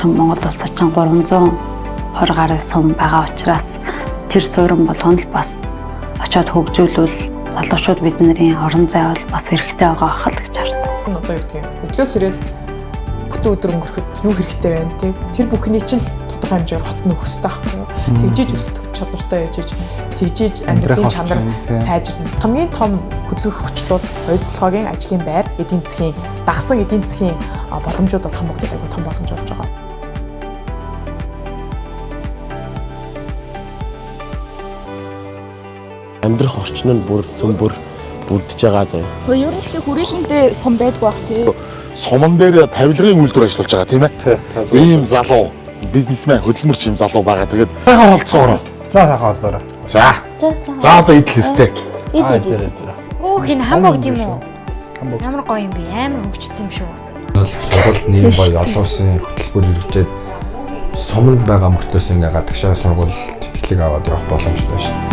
орчин Монгол улсад чинь 320 гаруй сум байгаа учраас тэр суурин болгоно л бас очиод хөгжүүлвэл залуучууд бидний орон зай бол бас хэрэгтэй байгаа ахал гэж хардаг. Одоо юу гэдэг өглөөс ирэл бүтэн өдөр өнгөрөхөд юу хэрэгтэй байна те тэр бүхний чинь тодорхой хэмжээгээр хот нөхөх хэрэгтэй байхгүй юу. Тэгжиж өсөх чадвартай яжиж тэгжиж амьдралын чанар сайжирна. Хамгийн том хөдөлгөх хүч бол ойдлогоогийн ажлын байр, эдийн засгийн дагсан эдийн засгийн боломжууд бол хамаагүй айгүй том боломж болж байгаа. Амьдрах орчин нь бүр цөмбөр бүрдэж байгаа заяа. Ер нь л хүрээлэндээ сум байдгүй бах тий. Суман дээр тавилгын үйлдвэр ажиллаж байгаа тийм ээ. Ийм залуу бизнесмен хөдөлмөрч ийм залуу байгаа. Тэгээд сайхан олцгоороо. За сайхан олоорой. За. За одоо идлээстэй. Оо хин хамбог тийм үү? Ямар гоё юм бэ? Амар хөгжсөн юм шүү. Сургууль нийгэм гоё олон улсын хөтөлбөр хэрэгжээд суманд байгаа мөртлөөс ингээ гадагшаа сургууль тэтгэлэг аваад явах боломжтой шээ.